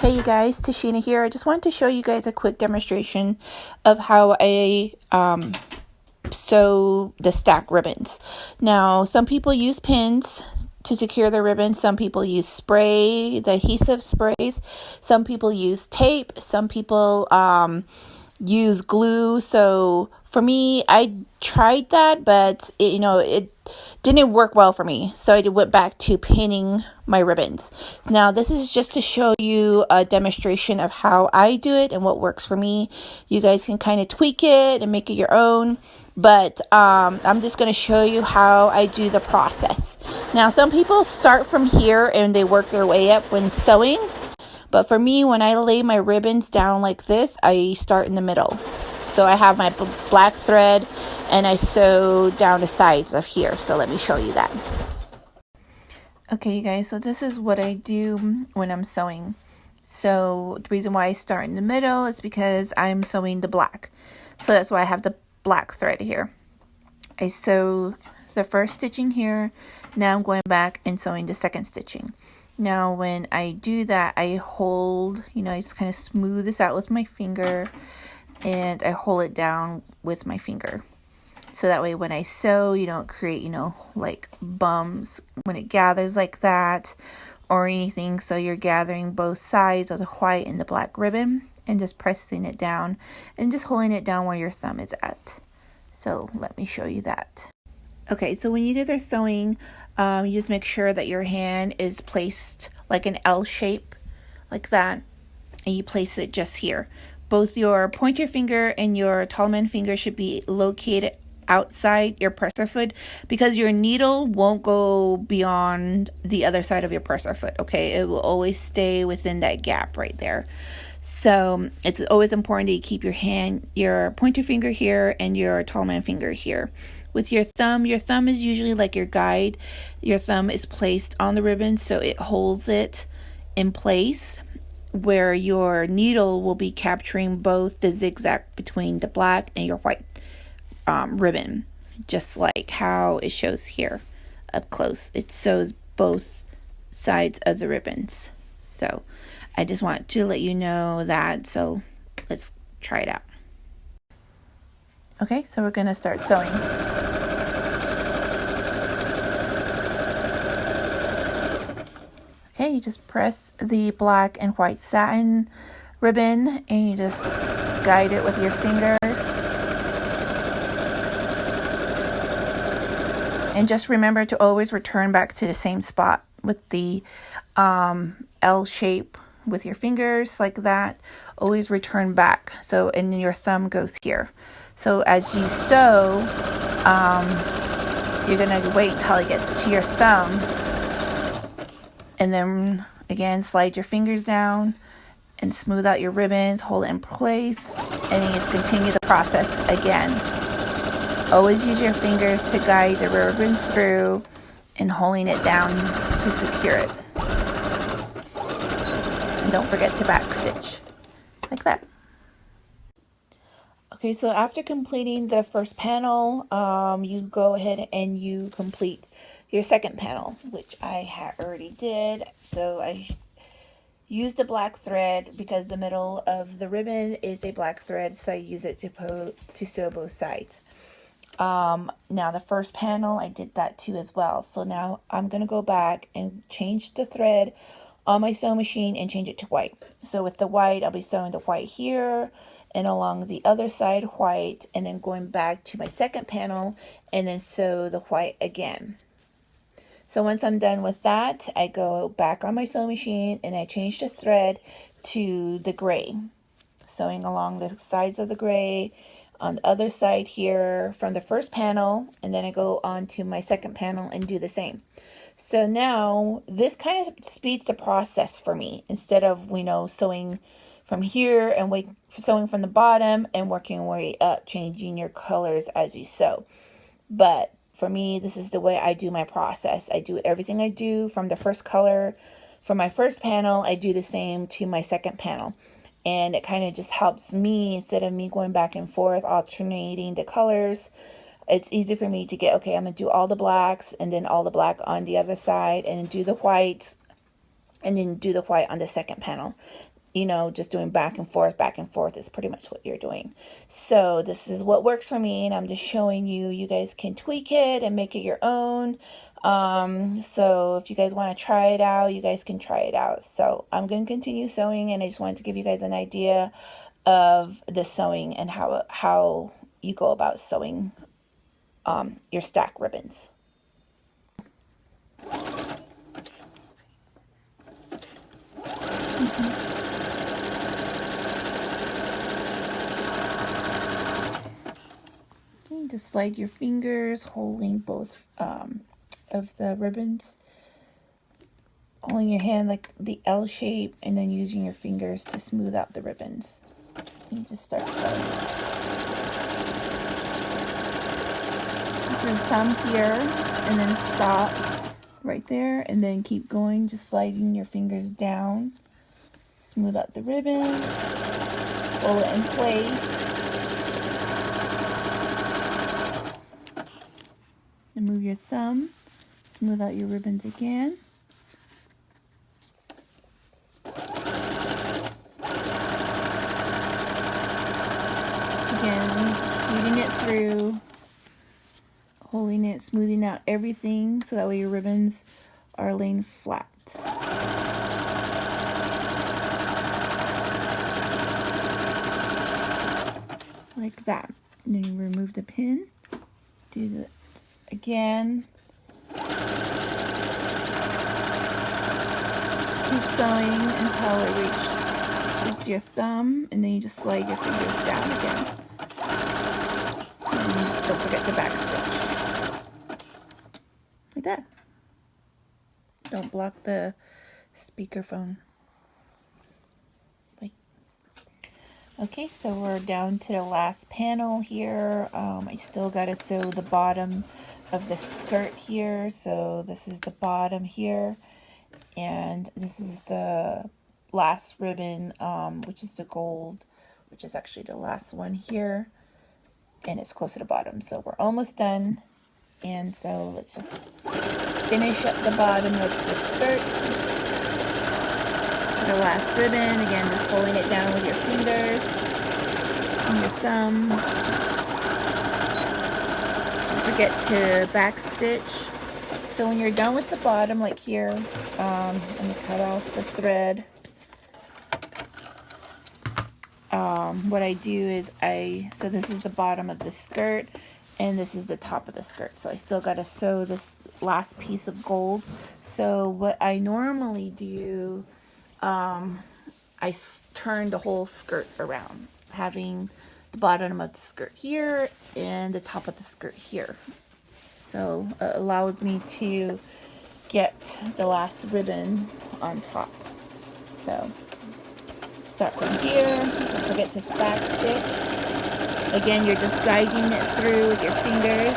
Hey you guys, Tashina here. I just wanted to show you guys a quick demonstration of how I sew the stack ribbons. Now, some people use pins to secure their ribbons. Some people use spray, the adhesive sprays. Some people use tape. Some people use glue. So for me, I tried that, but it didn't work well for me. So I went back to pinning my ribbons. Now this is just to show you a demonstration of how I do it and what works for me. You guys can kind of tweak it and make it your own. But I'm just going to show you how I do the process. Now some people start from here and they work their way up when sewing. But for me, when I lay my ribbons down like this, I start in the middle. So I have my black thread and I sew down the sides of here. So let me show you that. Okay, you guys, so this is what I do when I'm sewing. So the reason why I start in the middle is because I'm sewing the black. So that's why I have the black thread here. I sew the first stitching here. Now I'm going back and sewing the second stitching. Now when I do that, I hold, I just kind of smooth this out with my finger and I hold it down with my finger. So that way when I sew, you don't create, like bumps when it gathers like that or anything. So you're gathering both sides of the white and the black ribbon and just pressing it down and just holding it down where your thumb is at. So let me show you that. Okay, so when you guys are sewing, you just make sure that your hand is placed like an L shape, like that, and you place it just here. Both your pointer finger and your tall man finger should be located outside your presser foot because your needle won't go beyond the other side of your presser foot, okay? It will always stay within that gap right there. So it's always important that you keep your pointer finger here and your tall man finger here. With your thumb is usually like your guide. Your thumb is placed on the ribbon so it holds it in place where your needle will be capturing both the zigzag between the black and your white ribbon, just like how it shows here up close. It sews both sides of the ribbons. So I just want to let you know that. So let's try it out. Okay, so we're going to start sewing. Okay, you just press the black and white satin ribbon and you just guide it with your fingers. And just remember to always return back to the same spot with the L shape with your fingers like that. Always return back. So, and then your thumb goes here. So as you sew, you're going to wait until it gets to your thumb. And then again, slide your fingers down and smooth out your ribbons, hold it in place, and then you just continue the process again. Always use your fingers to guide the ribbons through and holding it down to secure it. And don't forget to back stitch like that. Okay, so after completing the first panel, you go ahead and you complete your second panel, which I already did. So I used a black thread because the middle of the ribbon is a black thread, so I use it to sew both sides. Now the first panel, I did that too as well. So now I'm going to go back and change the thread on my sewing machine and change it to white. So with the white, I'll be sewing the white here and along the other side white, and then going back to my second panel and then sew the white again. So once I'm done with that, I go back on my sewing machine and I change the thread to the gray, sewing along the sides of the gray on the other side here from the first panel, and then I go on to my second panel and do the same. So now this kind of speeds the process for me instead of, sewing from here and sewing from the bottom and working your way up, changing your colors as you sew. But for me, this is the way I do my process. I do everything I do from the first color. From my first panel, I do the same to my second panel. And it kind of just helps me, instead of me going back and forth, alternating the colors. It's easy for me to get, okay, I'm going to do all the blacks and then all the black on the other side and then do the whites and then do the white on the second panel. you know, just doing back and forth is pretty much what you're doing. So this is what works for me, and I'm just showing you. You guys can tweak it and make it your own. So if you guys want to try it out, you guys can try it out. So I'm going to continue sewing, and I just wanted to give you guys an idea of the sewing and how you go about sewing your stack ribbons. Okay, just slide your fingers, holding both of the ribbons, holding your hand like the L shape, and then using your fingers to smooth out the ribbons. You just start sewing. Put your thumb here, and then stop right there, and then keep going, just sliding your fingers down. Smooth out the ribbons, pull it in place, and move your thumb, smooth out your ribbons again. Again, feeding it through, holding it, smoothing out everything so that way your ribbons are laying flat. Like that. And then you remove the pin. Do that again. Just keep sewing until it reaches your thumb, and then you just slide your fingers down again. And don't forget the back stitch. Like that. Don't block the speakerphone. Okay, so we're down to the last panel here. I still got to sew the bottom of the skirt here. So this is the bottom here, and this is the last ribbon, which is the gold, which is actually the last one here, and it's close to the bottom. So we're almost done, and so let's just finish up the bottom of the skirt. The last ribbon, again, just pulling it down with your fingers and your thumb. Don't forget to back stitch. So when you're done with the bottom, like here, I'm going to cut off the thread. What I do is so this is the bottom of the skirt, and this is the top of the skirt. So I still got to sew this last piece of gold. So what I normally do, I turn the whole skirt around, having the bottom of the skirt here and the top of the skirt here. So it allows me to get the last ribbon on top. So start from here, don't forget to back stitch. Again, you're just guiding it through with your fingers,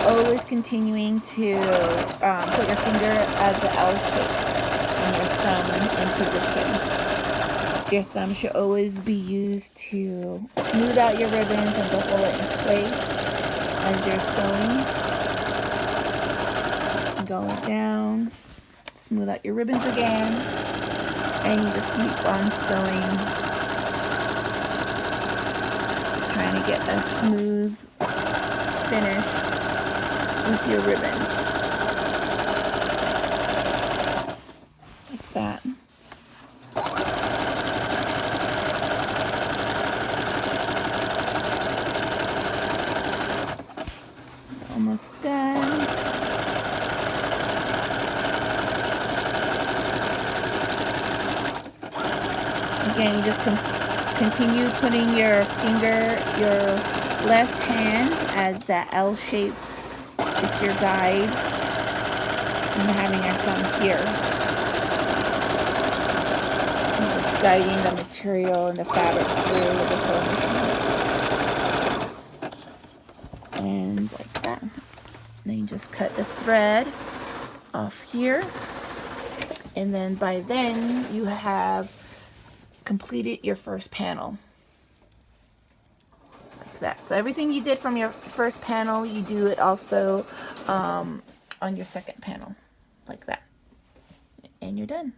always continuing to put your finger as the L shape and your thumb in position. Your thumb should always be used to smooth out your ribbons and to hold it in place as you're sewing. Go down, smooth out your ribbons again, and you just keep on sewing, trying to get a smooth finish with your ribbons. Like that. Almost done. Again, you just continue putting your left hand as that L shape. It's your guide, and having your thumb here. And just guiding the material and the fabric through with the sewing machine. And like that. Then you just cut the thread off here, and then by then you have completed your first panel like that. So everything you did from your first panel, you do it also on your second panel like that, and you're done.